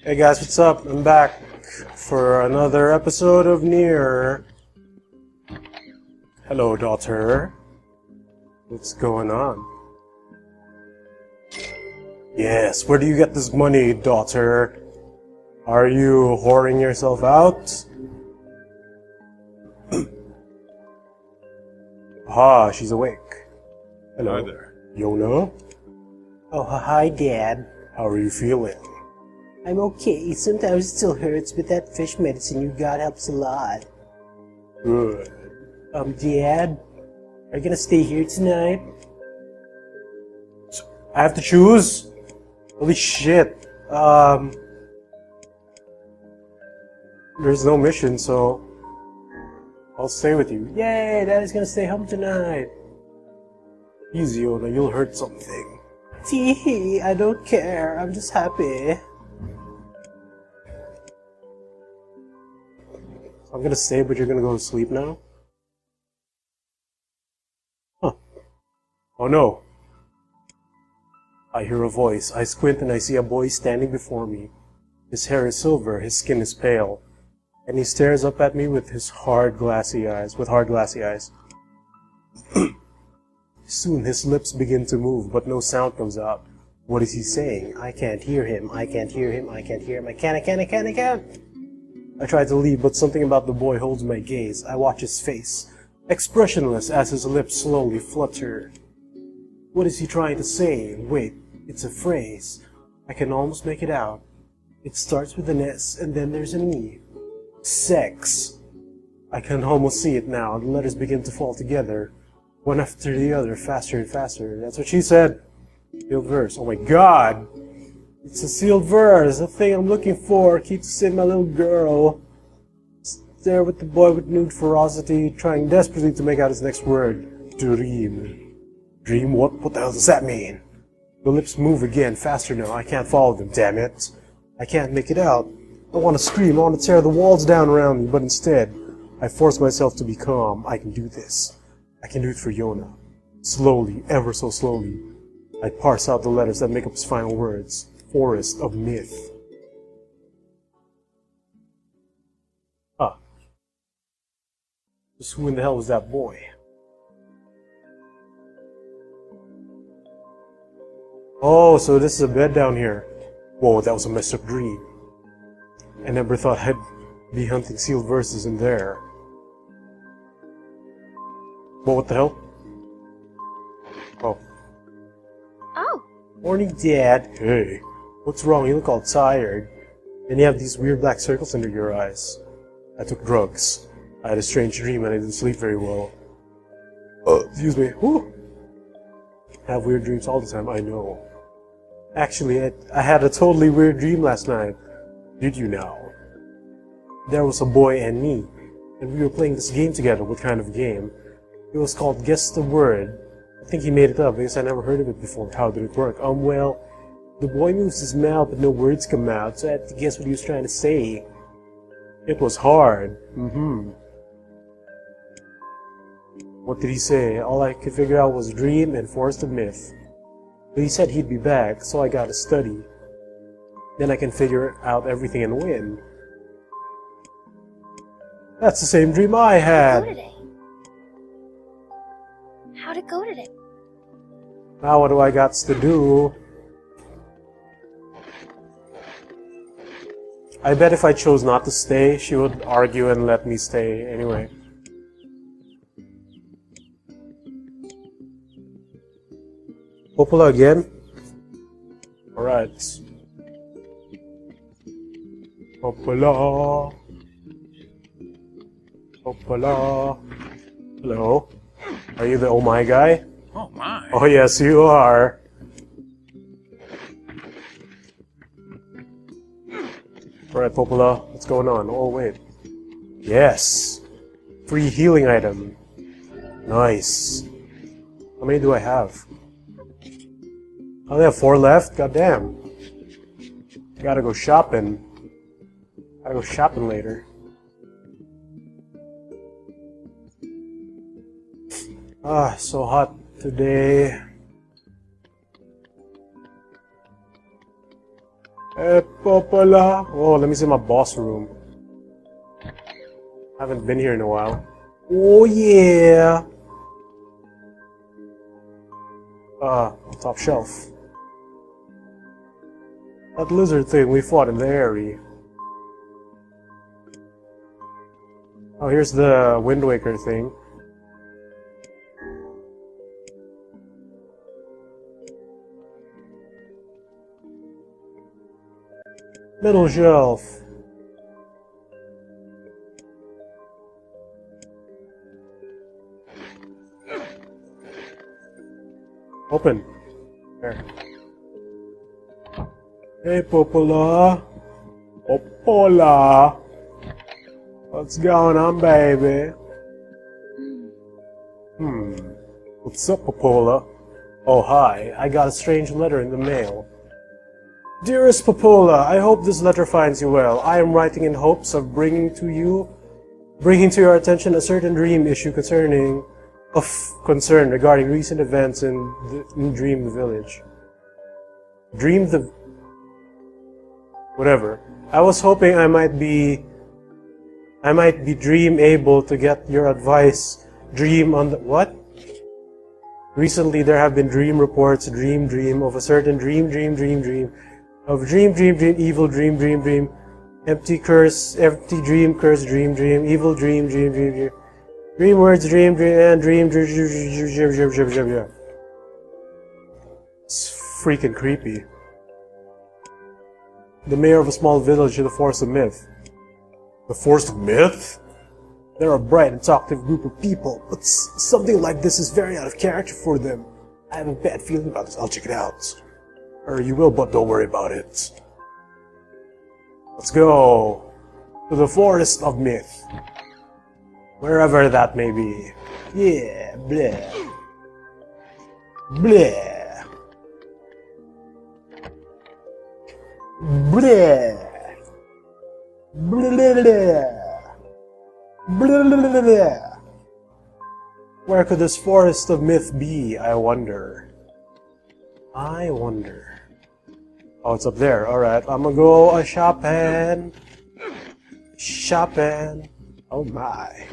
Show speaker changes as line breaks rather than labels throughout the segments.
Hey guys, what's up? I'm back for another episode of NieR. Hello, daughter. What's going on? Yes, where do you get this money, daughter? Are you whoring yourself out? Ah, she's awake. Hello.
Hi there.
Yona? Oh, hi, Dad. How are you feeling?
I'm okay. Sometimes it still hurts, but that fish medicine you got helps a lot.
Good.
Dad? Are you gonna stay here tonight?
I have to choose? Holy shit. There's no mission, so I'll stay with you.
Yay! Daddy's gonna stay home tonight.
Easy, Yona, you'll hurt something.
Tee, I don't care. I'm just happy.
I'm gonna stay, but you're gonna go to sleep now? Huh. Oh no. I hear a voice. I squint and I see a boy standing before me. His hair is silver, his skin is pale, and he stares up at me with his hard glassy eyes. Soon his lips begin to move, but no sound comes out. What is he saying? I can't hear him. I can't hear him. I can't hear him. I can't. I try to leave, but something about the boy holds my gaze. I watch his face, expressionless as his lips slowly flutter. What is he trying to say? Wait, it's a phrase. I can almost make it out. It starts with an S, and then there's an E. Sex. I can almost see it now. The letters begin to fall together, one after the other, faster and faster. That's what she said. Sealed verse. Oh my god! It's a sealed verse, the thing I'm looking for. Keep to save my little girl. Stare with the boy with nude ferocity, trying desperately to make out his next word. Dream. Dream? What the hell does that mean? The lips move again, faster now. I can't follow them, damn it. I can't make it out. I want to scream, I want to tear the walls down around me, but instead, I force myself to be calm. I can do this. I can do it for Yona. Slowly, ever so slowly, I parse out the letters that make up his final words. Forest of Myth. Huh. Just who in the hell was that boy? Oh, so this is a bed down here. Whoa, that was a messed up dream. I never thought I'd be hunting sealed verses in there. Well, what the hell? Oh.
Oh.
Morning, Dad. Hey. What's wrong? You look all tired. And you have these weird black circles under your eyes. I took drugs. I had a strange dream and I didn't sleep very well. Excuse me. Whew. I have weird dreams all the time, I know. Actually, I had a totally weird dream last night. Did you now? There was a boy and me, and we were playing this game together. What kind of game? It was called Guess the Word. I think he made it up because I never heard of it before. How did it work? Well, the boy moves his mouth but no words come out, so I had to guess what he was trying to say. It was hard. What did he say? All I could figure out was dream and forest of myth. But he said he'd be back, so I gotta study. Then I can figure out everything and win. That's the same dream I had.
How'd it go today?
Now what do I got to do? I bet if I chose not to stay, she would argue and let me stay anyway. Popola again? Alright. Popola. Popola. Hello? Are you the oh my guy?
Oh my.
Oh yes, you are. Alright, Popola, what's going on? Oh wait. Yes! Free healing item. Nice. How many do I have? I only have 4 left? Goddamn. Gotta go shopping. Gotta go shopping later. Ah, so hot today. Popola. Oh, let me see my boss room. Haven't been here in a while. Oh yeah. Top shelf. That lizard thing we fought in the area. Oh, here's the Wind Waker thing. Middle shelf. Open. There. Hey, Popola. Popola. What's going on, baby? What's up, Popola? Oh, hi. I got a strange letter in the mail. Dearest Popola, I hope this letter finds you well. I am writing in hopes of bringing to your attention a certain dream issue of concern regarding recent events in Dream the Village. Whatever. I was hoping I might be dream able to get your advice. Dream on the what? Recently there have been dream reports, dream of a certain dream of dream, evil dream, empty curse, empty dream, curse dream, evil dream, dream words, dream, and dream. It's freaking creepy. The mayor of a small village in the forest of myth. The forest of myth? They're a bright and talkative group of people, but something like this is very out of character for them. I have a bad feeling about this. I'll check it out. Or you will, but don't worry about it. Let's go to the forest of myth. Wherever that may be. Yeah, bleh. Bleh. Bleh. Bleh. Bleh. Where could this forest of myth be, I wonder? I wonder. Oh, it's up there. Alright, I'm gonna go shopping. Shopping. Oh my.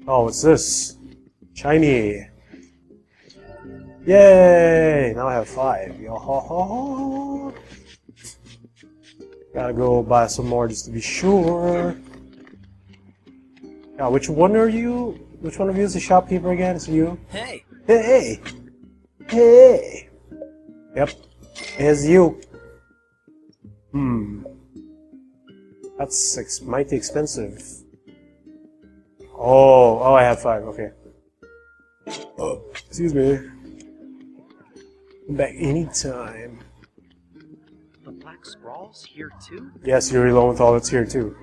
Oh, what's this? Shiny. Yay! Now I have 5. Yo-ho-ho-ho. Gotta go buy some more just to be sure. Yeah, which one are you? Which one of you is the shopkeeper again? Is it you?
Hey!
Hey! Hey! Yep. It's you. That's mighty expensive. Oh, I have 5, okay. Oh, excuse me. I'm back anytime.
The Black Scrawl's here too?
Yes, you're alone with all that's here too.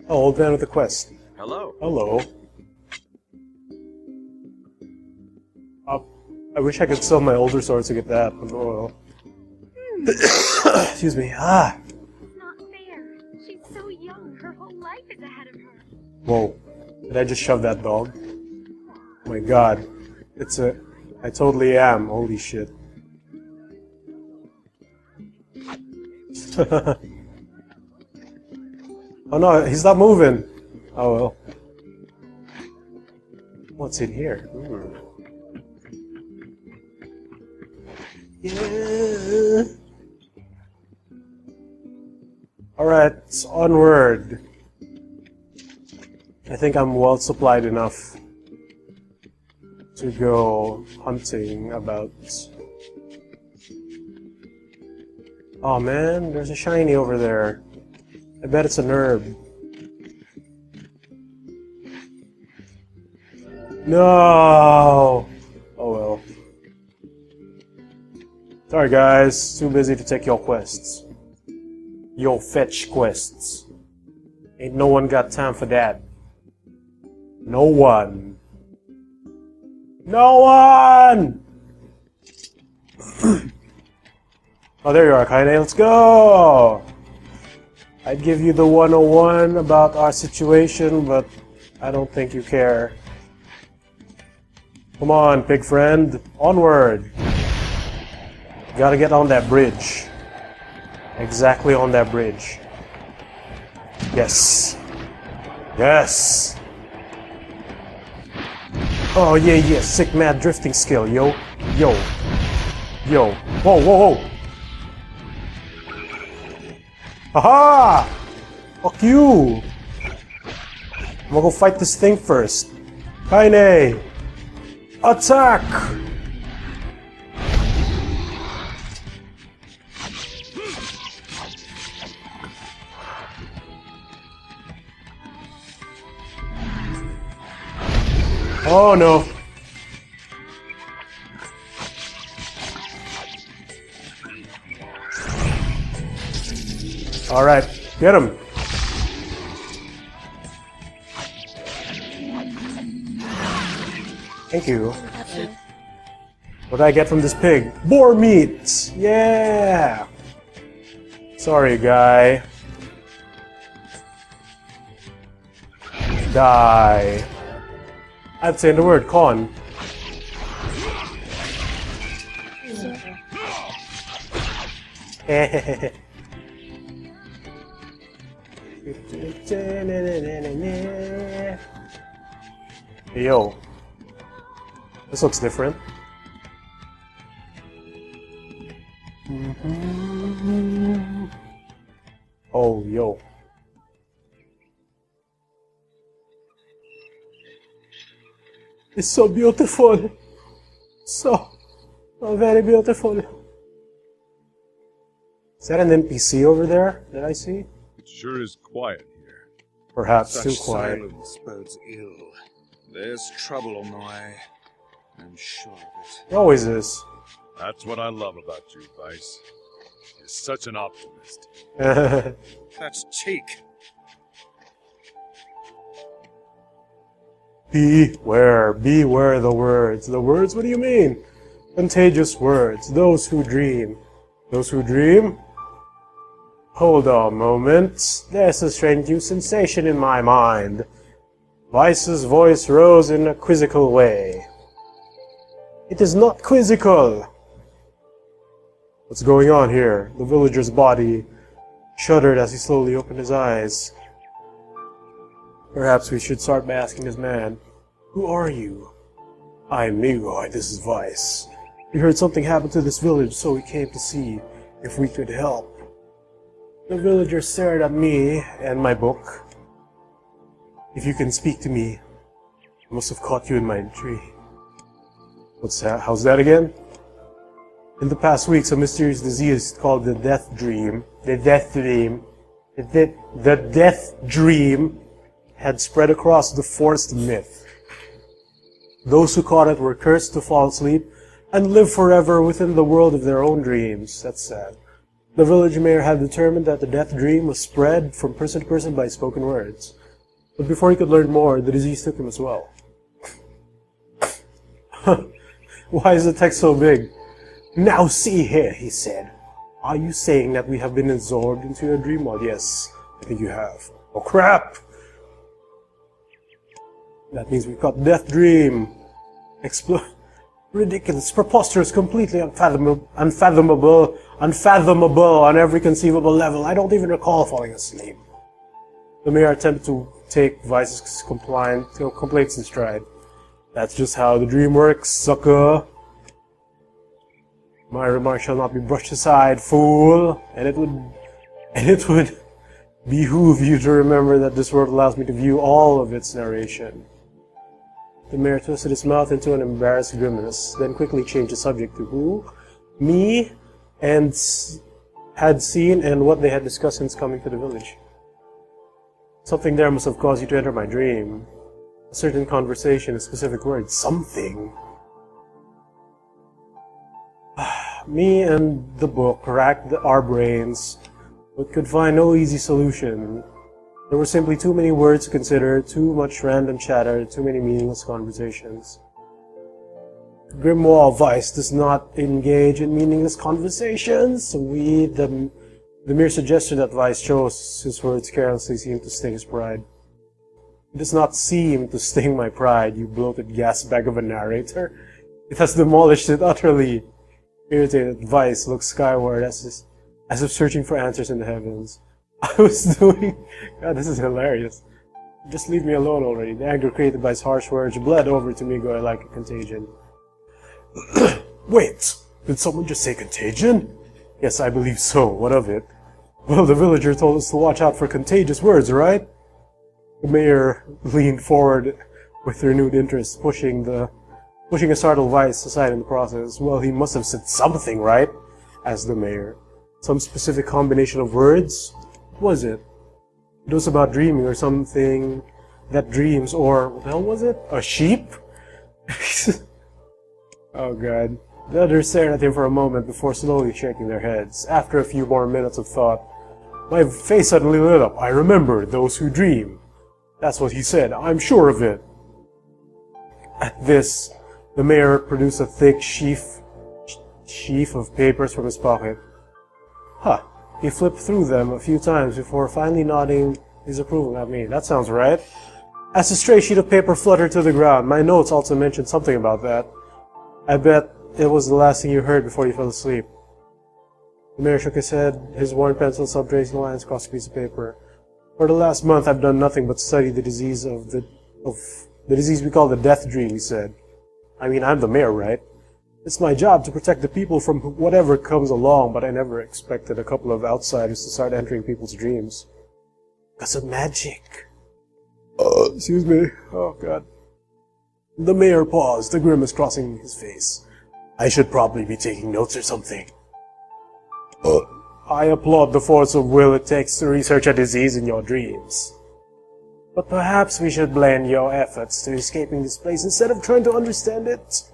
Oh, old man with the quest.
Hello.
Hello. I wish I could sell my older sword to get that, but oh well. Excuse me. Ah!
It's not fair. She's so young. Her whole life is ahead of her.
Whoa. Did I just shove that dog? Oh my god. I totally am. Holy shit. Oh no, he's not moving. Oh well. What's in here? Yeah. Alright, onward. I think I'm well supplied enough to go hunting about. Oh man, there's a shiny over there. I bet it's an herb. No! Oh well. Sorry guys, too busy to take your quests. Your fetch quests. Ain't no one got time for that. No one. No one! Oh, there you are, Kaine. Let's go! I'd give you the 101 about our situation, but I don't think you care. Come on, pig friend. Onward. Gotta get on that bridge. Exactly on that bridge. Yes. Yes. Oh, yeah, yeah. Sick mad drifting skill, yo. Yo. Yo. Whoa, whoa, whoa. Aha! Fuck you! I'm gonna go fight this thing first. Kaine! Attack! Oh no! Alright, get him! Thank you. What did I get from this pig? Boar meat! Yeah! Sorry, guy. Die. I'd say the word con. Hey, yo. This looks different. Oh, yo. It's so beautiful. So very beautiful. Is that an NPC over there that I see?
It sure is quiet here.
Perhaps
Such
too quiet.
silence bodes ill. There's trouble on the way. I'm sure of it.
It always is.
That's what I love about you, Vice. You're such an optimist.
That's cheek.
Beware the words. The words, what do you mean? Contagious words. Those who dream. Those who dream? Hold on a moment. There's a strange new sensation in my mind. Vice's voice rose in a quizzical way. It is not quizzical! What's going on here? The villager's body shuddered as he slowly opened his eyes. Perhaps we should start by asking this man, who are you? I'm Migoy, this is Vice. We heard something happened to this village, so we came to see if we could help. The villager stared at me and my book. If you can speak to me, I must have caught you in my tree. What's that? How's that again? In the past weeks, a mysterious disease called the death dream, the death dream had spread across the forest myth. Those who caught it were cursed to fall asleep and live forever within the world of their own dreams. That's sad. The village mayor had determined that the death dream was spread from person to person by spoken words. But before he could learn more, the disease took him as well. Why is the text so big? Now see here, he said. Are you saying that we have been absorbed into your dream? Well, yes, I think you have. Oh crap! That means we've got death dream. Ridiculous, preposterous, completely unfathomable on every conceivable level. I don't even recall falling asleep. The mayor attempted to take Vice's complaints in stride. That's just how the dream works, sucker. My remarks shall not be brushed aside, fool. And it would behoove you to remember that this world allows me to view all of its narration. The mayor twisted his mouth into an embarrassed grimace, then quickly changed the subject to who, me, and had seen and what they had discussed since coming to the village. Something there must have caused you to enter my dream. A certain conversation, a specific word, something. Me and the book racked our brains, but could find no easy solution. There were simply too many words to consider, too much random chatter, too many meaningless conversations. Grimoire Vice does not engage in meaningless conversations. The mere suggestion that Vice chose his words carelessly seemed to sting his pride. It does not seem to sting my pride, you bloated gas bag of a narrator. It has demolished it utterly. Irritated, Vice looked skyward as if searching for answers in the heavens. I was doing... God, this is hilarious. Just leave me alone already. The anger created by his harsh words bled over to Migoy like a contagion. Wait, did someone just say contagion? Yes, I believe so. What of it? Well, the villager told us to watch out for contagious words, right? The mayor leaned forward with renewed interest, pushing a startled Vice aside in the process. Well, he must have said something, right? Asked the mayor. Some specific combination of words? What was it? It was about dreaming or something that dreams, or what the hell was it? A sheep? Oh god. The others stared at him for a moment before slowly shaking their heads. After a few more minutes of thought, my face suddenly lit up. I remember those who dream. That's what he said. I'm sure of it. At this, the mayor produced a thick sheaf of papers from his pocket. Huh. He flipped through them a few times before finally nodding his approval at me. That sounds right. As a stray sheet of paper fluttered to the ground, my notes also mentioned something about that. I bet it was the last thing you heard before you fell asleep. The mayor shook his head, his worn pencil sub-tracing lines across a piece of paper. For the last month, I've done nothing but study the disease the disease we call the death dream, he said. I mean, I'm the mayor, right? It's my job to protect the people from whatever comes along, but I never expected a couple of outsiders to start entering people's dreams. Because of magic. Excuse me. Oh, God. The mayor paused, a grimace crossing his face. I should probably be taking notes or something. I applaud the force of will it takes to research a disease in your dreams. But perhaps we should blend your efforts to escaping this place instead of trying to understand it.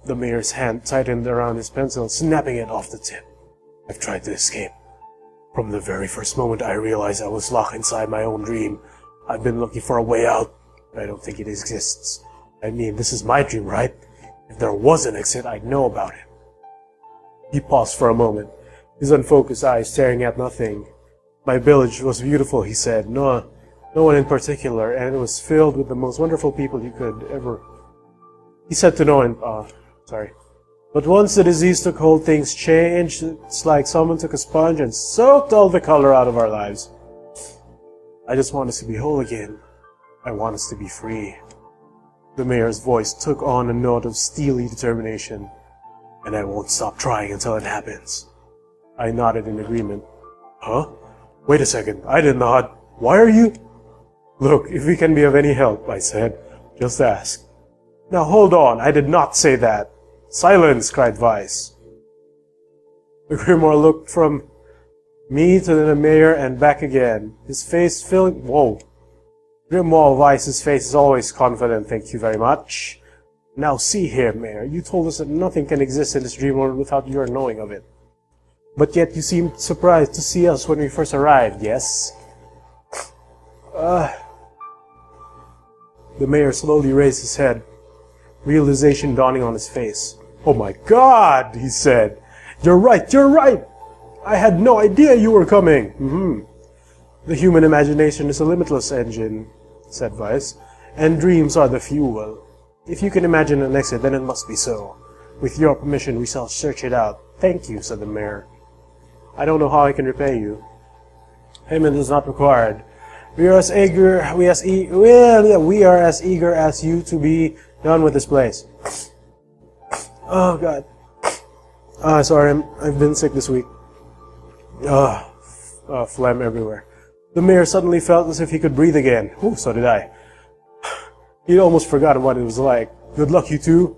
The mayor's hand tightened around his pencil, snapping it off the tip. I've tried to escape. From the very first moment I realized I was locked inside my own dream, I've been looking for a way out, but I don't think it exists. I mean, this is my dream, right? If there was an exit, I'd know about it. He paused for a moment, his unfocused eyes staring at nothing. My village was beautiful, he said. No one in particular, and it was filled with the most wonderful people you could ever... He said to no one, sorry. But once the disease took hold, things changed. It's like someone took a sponge and soaked all the color out of our lives. I just want us to be whole again. I want us to be free. The mayor's voice took on a note of steely determination. And I won't stop trying until it happens. I nodded in agreement. Huh? Wait a second, I didn't nod. Why are you... Look, if we can be of any help, I said. Just ask. Now hold on, I did not say that. Silence, cried Vice. The Grimoire looked from me to the mayor and back again. His face filling... Whoa. Grimoire Vice's face is always confident, thank you very much. Now see here, Mayor, you told us that nothing can exist in this dream world without your knowing of it. But yet you seemed surprised to see us when we first arrived, yes? The mayor slowly raised his head, realization dawning on his face. Oh my God, he said. You're right, you're right! I had no idea you were coming. The human imagination is a limitless engine, said Vice, and dreams are the fuel. If you can imagine an exit, then it must be so. With your permission, we shall search it out. Thank you, said the mayor. I don't know how I can repay you. Payment is not required. We are as eager as you to be done with this place. Oh God. Sorry, I've been sick this week. Phlegm everywhere. The mayor suddenly felt as if he could breathe again. Ooh, so did I. He'd almost forgotten what it was like. Good luck, you two,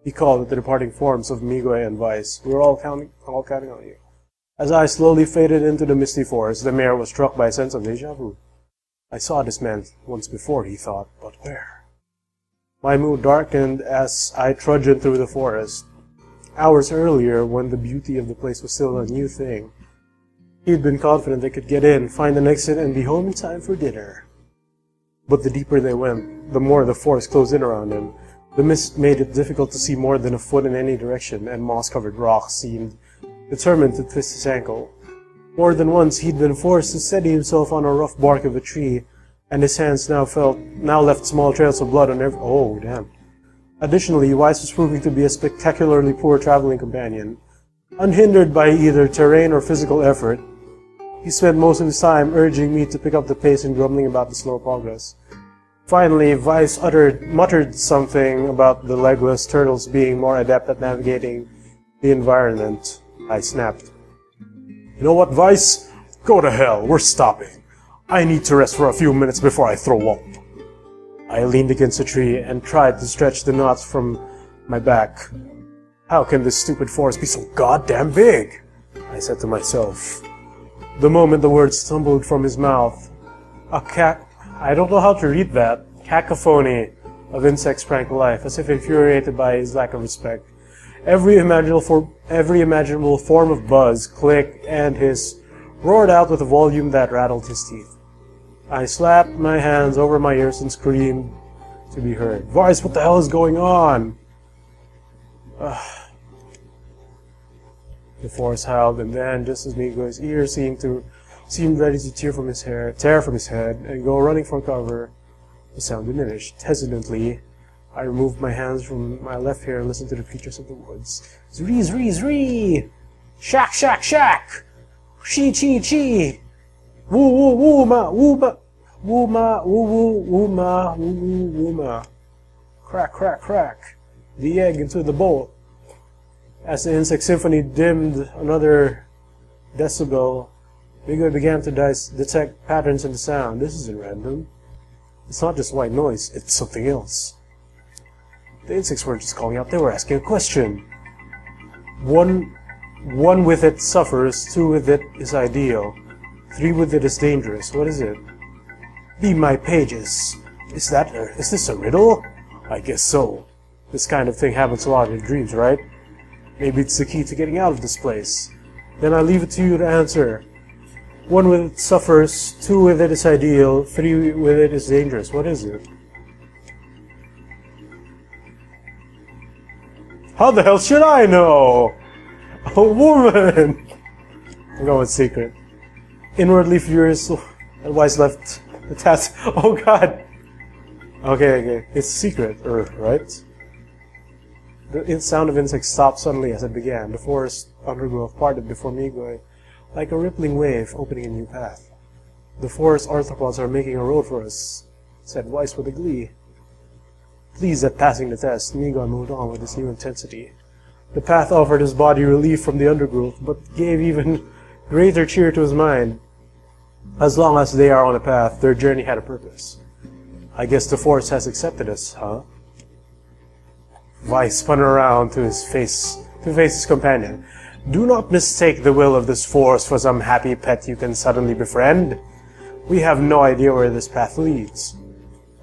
he called at the departing forms of Migoy and Vice. We were all counting on you. As I slowly faded into the misty forest, the mayor was struck by a sense of déjà vu. I saw this man once before, he thought, but where? My mood darkened as I trudged through the forest. Hours earlier, when the beauty of the place was still a new thing, he'd been confident they could get in, find an exit, and be home in time for dinner. But the deeper they went, the more the forest closed in around him. The mist made it difficult to see more than a foot in any direction, and moss-covered rocks seemed determined to twist his ankle. More than once he'd been forced to steady himself on a rough bark of a tree, and his hands now left small trails of blood on every— oh, damn. Additionally, Weiss was proving to be a spectacularly poor traveling companion. Unhindered by either terrain or physical effort, he spent most of his time urging me to pick up the pace and grumbling about the slow progress. Finally, Weiss muttered something about the legless turtles being more adept at navigating the environment. I snapped. You know what, Weiss? Go to hell, we're stopping. I need to rest for a few minutes before I throw up. I leaned against a tree and tried to stretch the knots from my back. How can this stupid forest be so goddamn big? I said to myself. The moment the words tumbled from his mouth, I don't know how to read that. Cacophony of insects sprang to life, as if infuriated by his lack of respect. Every imaginable form of buzz, click, and hiss roared out with a volume that rattled his teeth. I slapped my hands over my ears and screamed to be heard. Weiss, what the hell is going on? The forest howled, and then, just as Migoy's ears seemed ready to tear from his head and go running for cover, the sound diminished. Hesitantly, I removed my hands from my left ear and listened to the creatures of the woods. Zree, zree, zree! Shack, shack, shack! Chi, chi, chi! Woo, woo, woo, ma, woo, ma! Woo, ma, woo, woo, woo, ma, woo, woo, woo, ma. Crack, crack, crack. The egg into the bowl. As the insect symphony dimmed another decibel, Migoy began to detect patterns in the sound. This isn't random. It's not just white noise, it's something else. The insects weren't just calling out, they were asking a question. One with it suffers, two with it is ideal, three with it is dangerous. What is it? Be my pages. Is this a riddle? I guess so. This kind of thing happens a lot in dreams, right? Maybe it's the key to getting out of this place. Then I leave it to you to answer. One with it suffers, two with it is ideal, three with it is dangerous. What is it? How the hell should I know? A woman! I'm going with secret. Inwardly furious, Weiss left the task. Oh god! Okay. It's secret, right? The sound of insects stopped suddenly as it began. The forest undergrowth parted before Migoy, like a rippling wave opening a new path. The forest arthropods are making a road for us, said Weiss with a glee. Pleased at passing the test, Migoy moved on with his new intensity. The path offered his body relief from the undergrowth, but gave even greater cheer to his mind. As long as they are on a path, their journey had a purpose. I guess the forest has accepted us, huh? Weiss spun around to face his companion. Do not mistake the will of this forest for some happy pet you can suddenly befriend. We have no idea where this path leads.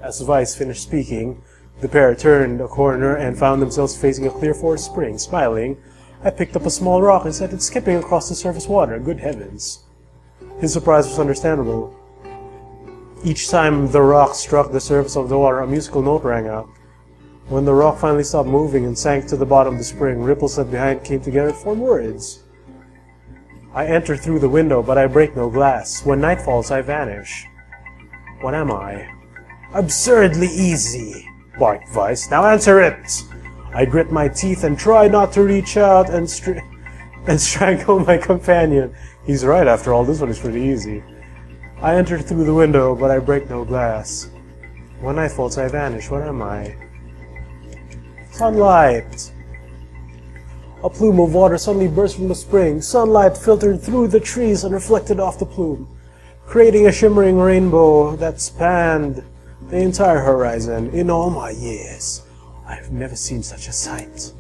As Weiss finished speaking, the pair turned a corner and found themselves facing a clear forest spring. Smiling, I picked up a small rock and set it skipping across the surface water. Good heavens. His surprise was understandable. Each time the rock struck the surface of the water, a musical note rang out. When the rock finally stopped moving and sank to the bottom of the spring, ripples left behind came together to form words. I enter through the window, but I break no glass. When night falls, I vanish. What am I? Absurdly easy, barked Weiss. Now answer it! I grit my teeth and try not to reach out and strangle my companion. He's right, after all, this one is pretty easy. I enter through the window, but I break no glass. When night falls, I vanish. What am I? Sunlight! A plume of water suddenly burst from the spring. Sunlight filtered through the trees and reflected off the plume, creating a shimmering rainbow that spanned the entire horizon. In all my years, I've never seen such a sight.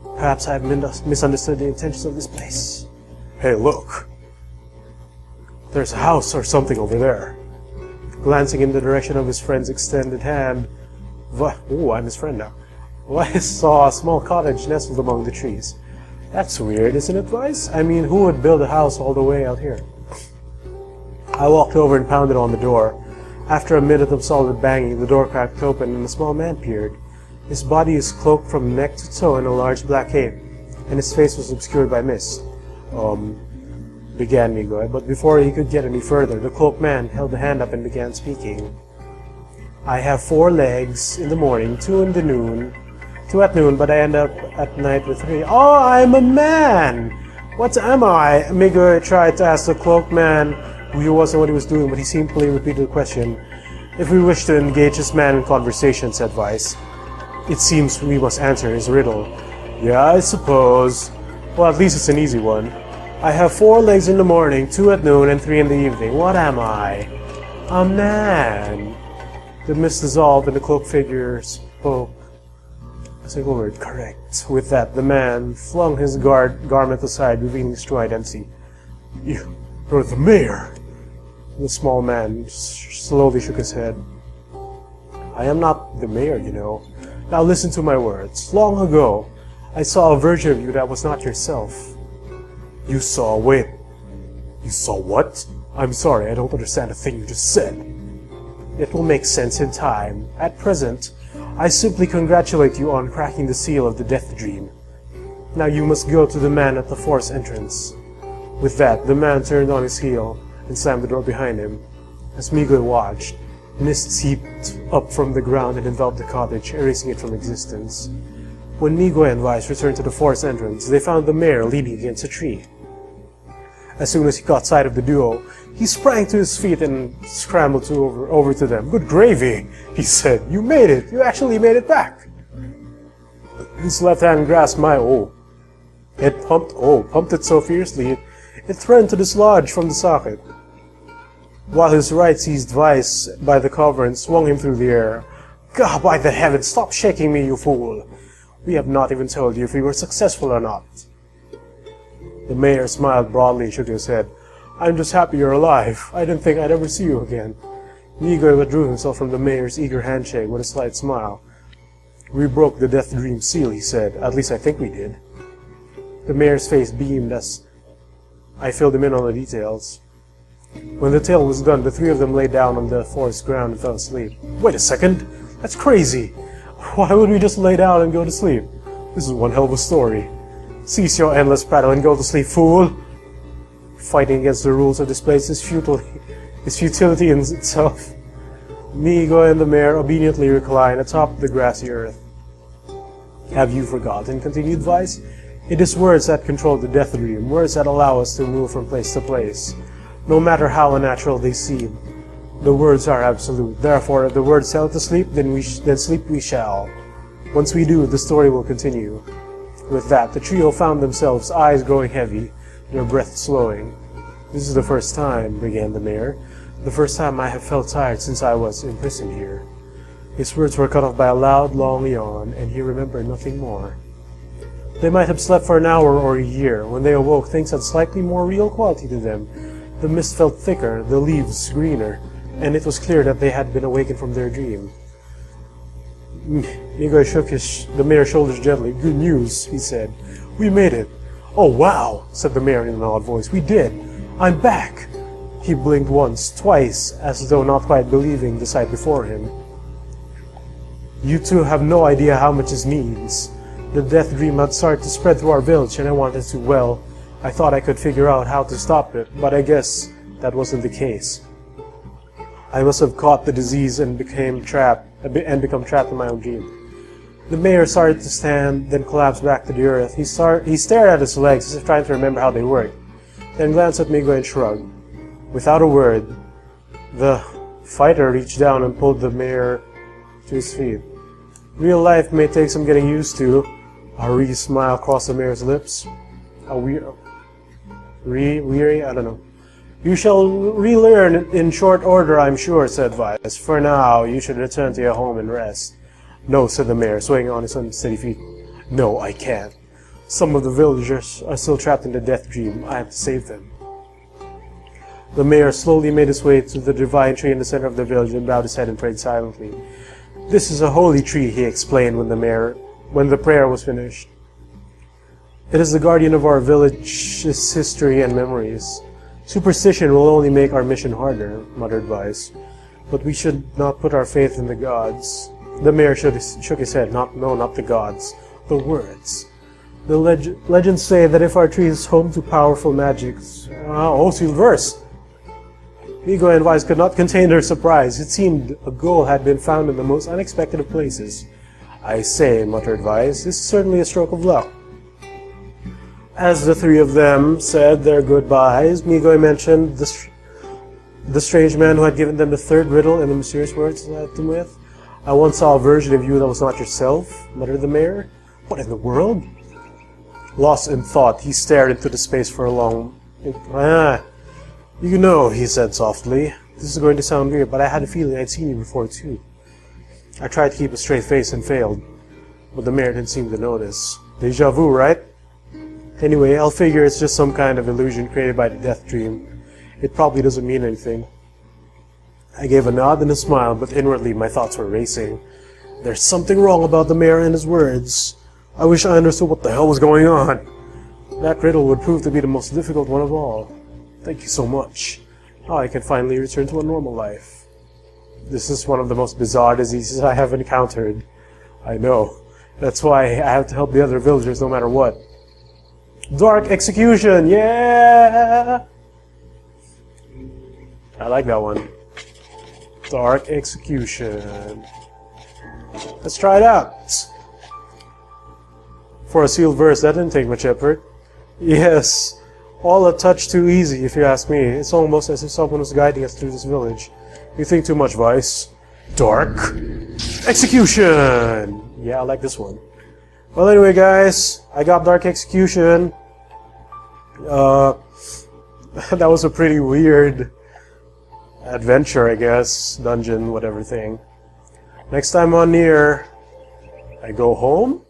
Perhaps I've misunderstood the intentions of this place. Hey, look! There's a house or something over there. Glancing in the direction of his friend's extended hand, I'm his friend now. Weiss saw a small cottage nestled among the trees. That's weird, isn't it, Weiss? I mean, who would build a house all the way out here? I walked over and pounded on the door. After a minute of solid banging, the door cracked open and a small man peered. His body is cloaked from neck to toe in a large black cape, and his face was obscured by mist. began Migoy, but before he could get any further, the cloaked man held a hand up and began speaking. I have 4 legs in the morning, 2 in the noon, 2 at noon, but I end up at night with 3. Oh, I'm a man! What am I? Migoy tried to ask the cloaked man who he was and what he was doing, but he simply repeated the question. If we wish to engage this man in conversation, said Vice, it seems we must answer his riddle. Yeah, I suppose. Well, at least it's an easy one. I have 4 legs in the morning, 2 at noon, and 3 in the evening. What am I? A man. The mist dissolved and the cloaked figure spoke a single word, correct. With that, the man flung his garment aside, revealing his true identity. You're the mayor. The small man slowly shook his head. I am not the mayor, you know. Now listen to my words. Long ago, I saw a version of you that was not yourself. You saw what? I'm sorry, I don't understand a thing you just said. It will make sense in time. At present, I simply congratulate you on cracking the seal of the death dream. Now you must go to the man at the forest entrance. With that, the man turned on his heel and slammed the door behind him. As Migoy watched, mist seeped up from the ground and enveloped the cottage, erasing it from existence. When Migoy and Vice returned to the forest entrance, they found the mayor leaning against a tree. As soon as he caught sight of the duo, he sprang to his feet and scrambled over to them. Good gravy, he said. You made it. You actually made it back. His left hand grasped my It pumped it so fiercely, it threatened to dislodge from the socket, while his right seized Vice by the cover and swung him through the air. God, by the heavens, stop shaking me, you fool! We have not even told you if we were successful or not. The mayor smiled broadly and shook his head. I'm just happy you're alive. I didn't think I'd ever see you again. Migoy withdrew himself from the mayor's eager handshake with a slight smile. We broke the death dream seal, he said. At least I think we did. The mayor's face beamed as I filled him in on the details. When the tale was done, the 3 of them lay down on the forest ground and fell asleep. Wait a second! That's crazy! Why would we just lay down and go to sleep? This is one hell of a story. Cease your endless prattle and go to sleep, fool! Fighting against the rules of this place is futility in itself. Migoy and the mayor obediently reclined atop the grassy earth. Have you forgotten, continued Vice? It is words that control the death dream, words that allow us to move from place to place, no matter how unnatural they seem. The words are absolute. Therefore, if the words tell us to sleep, then sleep we shall. Once we do, the story will continue. With that, the trio found themselves, eyes growing heavy, their breath slowing. This is the first time, began the mayor, the first time I have felt tired since I was imprisoned here. His words were cut off by a loud, long yawn, and he remembered nothing more. They might have slept for an hour or a year. When they awoke, things had slightly more real quality to them. The mist felt thicker, the leaves greener, and it was clear that they had been awakened from their dream. Migoy shook the mayor's shoulders gently. Good news, he said. We made it. Oh, wow, said the mayor in an odd voice. We did. I'm back. He blinked once, twice, as though not quite believing the sight before him. You two have no idea how much this means. The death dream had started to spread through our village, and I wanted to, well, I thought I could figure out how to stop it, but I guess that wasn't the case. I must have caught the disease and become trapped in my own dream. The mayor started to stand, then collapsed back to the earth. He stared at his legs as if trying to remember how they worked, then glanced at Migoy and shrugged. Without a word, the fighter reached down and pulled the mayor to his feet. Real life may take some getting used to. A wry smile crossed the mayor's lips. Weary? I don't know. You shall relearn in short order, I'm sure, said Vice. For now, you should return to your home and rest. No, said the mayor, swaying on his unsteady feet. No, I can't. Some of the villagers are still trapped in the death dream. I have to save them. The mayor slowly made his way to the divine tree in the center of the village and bowed his head and prayed silently. This is a holy tree, he explained when the prayer was finished. It is the guardian of our village's history and memories. Superstition will only make our mission harder, muttered Vice. But we should not put our faith in the gods. The mayor shook his head. No, not the gods. The words. The legends say that if our tree is home to powerful magics... sealed verse! Migoy and Vice could not contain their surprise. It seemed a goal had been found in the most unexpected of places. I say, muttered Vice, this is certainly a stroke of luck. As the three of them said their goodbyes, Migoy mentioned the strange man who had given them the third riddle and the mysterious words he led them with. I once saw a version of you that was not yourself, muttered the mayor. What in the world? Lost in thought, he stared into the space for a long... You know, he said softly. This is going to sound weird, but I had a feeling I'd seen you before too. I tried to keep a straight face and failed, but the mayor didn't seem to notice. Deja vu, right? Anyway, I'll figure it's just some kind of illusion created by the death dream. It probably doesn't mean anything. I gave a nod and a smile, but inwardly my thoughts were racing. There's something wrong about the mayor and his words. I wish I understood what the hell was going on. That riddle would prove to be the most difficult one of all. Thank you so much. Now I can finally return to a normal life. This is one of the most bizarre diseases I have encountered. I know. That's why I have to help the other villagers no matter what. Dark execution! Yeah! I like that one. Dark execution. Let's try it out. For a sealed verse, that didn't take much effort. Yes. All a touch too easy, if you ask me. It's almost as if someone was guiding us through this village. You think too much, Vice. Dark execution! Yeah, I like this one. Well, anyway, guys, I got Dark Execution. That was a pretty weird adventure, I guess. Dungeon, whatever thing. Next time on NieR, I go home?